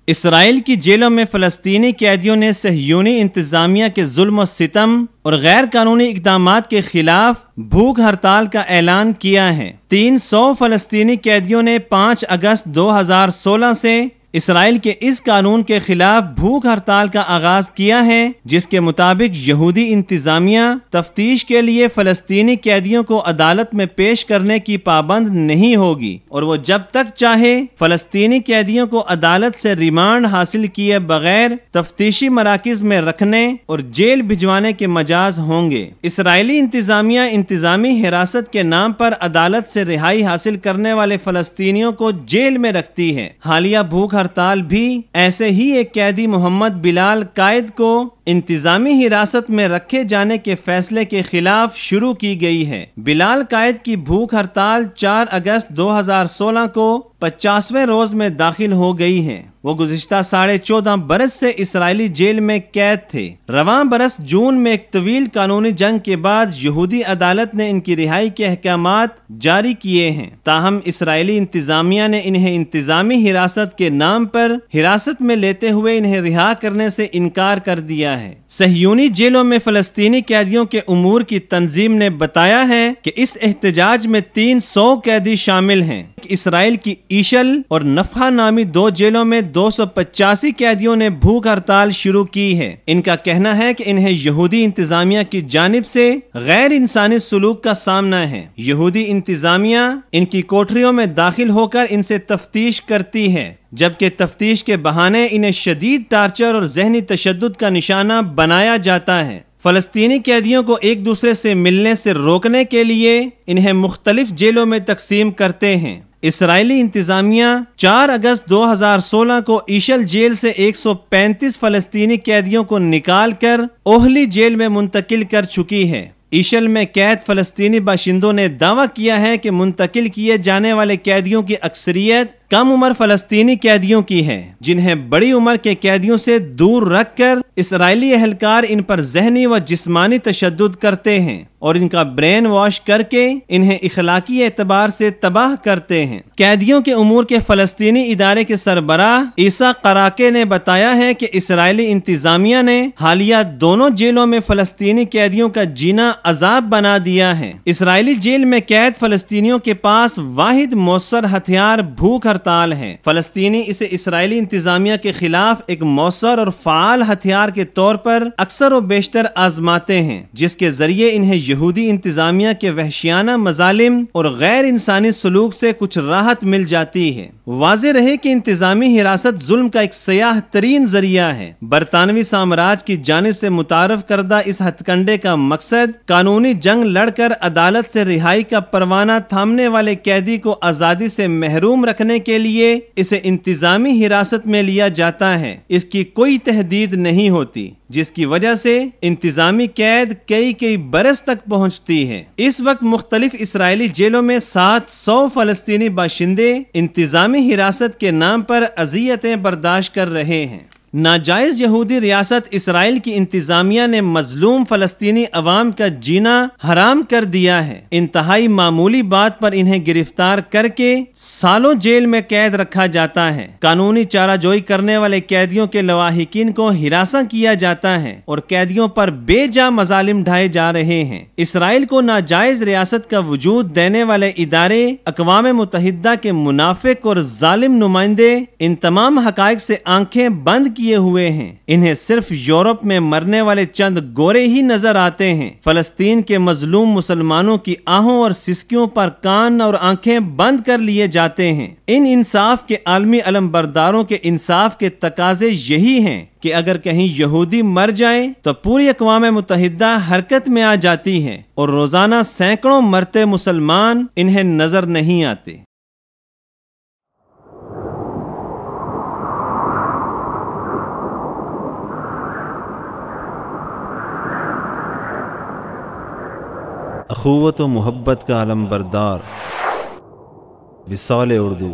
اسرائیل کی جیلوں میں فلسطینی قیدیوں نے صہیونی انتظامیہ کے ظلم و ستم اور غیر قانونی اقدامات کے خلاف بھوک ہڑتال کا اعلان کیا ہے۔ 300 فلسطینی قیدیوں نے 5 اگست 2016 سے اسرائیل کے اس قانون کے خلاف بھوک ہڑتال کا آغاز کیا ہے، جس کے مطابق یہودی انتظامیہ تفتیش کے لیے فلسطینی قیدیوں کو عدالت میں پیش کرنے کی پابند نہیں ہوگی، اور وہ جب تک چاہے فلسطینی قیدیوں کو عدالت سے ریمانڈ حاصل کیے بغیر تفتیشی مراکز میں رکھنے اور جیل بھجوانے کے مجاز ہوں گے۔ اسرائیلی انتظامیہ انتظامی حراست کے نام پر عدالت سے رہائی حاصل کرنے والے فلسطینیوں کو جیل میں رکھتی ہے۔ حالیہ بھوک ہڑتال بھی ایسے ہی ایک قیدی محمد بلال قائد کو انتظامی حراست میں رکھے جانے کے فیصلے کے خلاف شروع کی گئی ہے۔ بلال قائد کی بھوک ہڑتال 4 اگست 2016 کو 50ویں روز میں داخل ہو گئی ہے۔ وہ گزشتہ 14.5 برس سے اسرائیلی جیل میں قید تھے۔ رواں برس جون میں ایک طویل قانونی جنگ کے بعد یہودی عدالت نے ان کی رہائی کے احکامات جاری کیے ہیں، تاہم اسرائیلی انتظامیہ نے انہیں انتظامی حراست کے نام پر حراست میں لیتے ہوئے انہیں رہا کرنے سے انکار کر دیا ہے۔ صہیونی جیلوں میں فلسطینی قیدیوں کے امور کی تنظیم نے بتایا ہے کہ اس احتجاج میں 300 قیدی شامل ہیں۔ اسرائیل کی ایشل اور نفحہ نامی 2 جیلوں میں 285 قیدیوں نے بھوک ہڑتال شروع کی ہے۔ ان کا کہنا ہے کہ انہیں یہودی انتظامیہ کی جانب سے غیر انسانی سلوک کا سامنا ہے۔ یہودی انتظامیہ ان کی کوٹریوں میں داخل ہو کر ان سے تفتیش کرتی ہے، جبکہ تفتیش کے بہانے انہیں شدید ٹارچر اور ذہنی تشدد کا نشانہ بنایا جاتا ہے۔ فلسطینی قیدیوں کو ایک دوسرے سے ملنے سے روکنے کے لیے انہیں مختلف جیلوں میں تقسیم کرتے ہیں۔ اسرائیلی انتظامیہ 4 اگست 2016 کو ایشل جیل سے 135 فلسطینی قیدیوں کو نکال کر اوہلی جیل میں منتقل کر چکی ہے۔ ایشل میں قید فلسطینی باشندوں نے دعویٰ کیا ہے کہ منتقل کیے جانے والے قیدیوں کی اکثریت کم عمر فلسطینی قیدیوں کی ہے، جنہیں بڑی عمر کے قیدیوں سے دور رکھ کر اسرائیلی اہلکار ان پر ذہنی و جسمانی تشدد کرتے ہیں اور ان کا برین واش کر کے انہیں اخلاقی اعتبار سے تباہ کرتے ہیں۔ قیدیوں کے امور کے فلسطینی ادارے کے سربراہ عیسیٰ قراقے نے بتایا ہے کہ اسرائیلی انتظامیہ نے حالیہ دونوں جیلوں میں فلسطینی قیدیوں کا جینا عذاب بنا دیا ہے۔ اسرائیلی جیل میں قید فلسطینیوں کے پاس واحد مؤثر ہتھیار بھوک ہڑتال ہے۔ فلسطینی اسے اسرائیلی انتظامیہ کے خلاف ایک مؤثر اور فعال ہتھیار کے طور پر اکثر و بیشتر آزماتے ہیں، جس کے ذریعے انہیں یہودی انتظامیہ کے وحشیانہ مظالم اور غیر انسانی سلوک سے کچھ راحت مل جاتی ہے۔ واضح رہے کہ انتظامی حراست ظلم کا ایک سیاہ ترین ذریعہ ہے۔ برطانوی سامراج کی جانب سے متعارف کردہ اس ہتھ کنڈے کا مقصد قانونی جنگ لڑ کر عدالت سے رہائی کا پروانہ تھامنے والے قیدی کو آزادی سے محروم رکھنے کے لیے اسے انتظامی حراست میں لیا جاتا ہے۔ اس کی کوئی تحدید نہیں ہوتی، جس کی وجہ سے انتظامی قید کئی برس تک پہنچتی ہے۔ اس وقت مختلف اسرائیلی جیلوں میں 700 فلسطینی باشندے انتظامی حراست کے نام پر اذیتیں برداشت کر رہے ہیں۔ ناجائز یہودی ریاست اسرائیل کی انتظامیہ نے مظلوم فلسطینی عوام کا جینا حرام کر دیا ہے۔ انتہائی معمولی بات پر انہیں گرفتار کر کے سالوں جیل میں قید رکھا جاتا ہے۔ قانونی چارہ جوئی کرنے والے قیدیوں کے لواحقین کو ہراساں کیا جاتا ہے اور قیدیوں پر بے جا مظالم ڈھائے جا رہے ہیں۔ اسرائیل کو ناجائز ریاست کا وجود دینے والے ادارے اقوام متحدہ کے منافق اور ظالم نمائندے ان تمام حقائق سے آنکھیں بند کیے ہوئے ہیں۔ انہیں صرف یورپ میں مرنے والے چند گورے ہی نظر آتے ہیں۔ فلسطین کے مظلوم مسلمانوں کی آہوں اور سسکیوں پر کان اور آنکھیں بند کر لیے جاتے ہیں۔ ان انصاف کے عالمی علم برداروں کے انصاف کے تقاضے یہی ہیں کہ اگر کہیں یہودی مر جائیں تو پوری اقوام متحدہ حرکت میں آ جاتی ہے اور روزانہ سینکڑوں مرتے مسلمان انہیں نظر نہیں آتے۔ اخوت و محبت کا علم بردار وصال اردو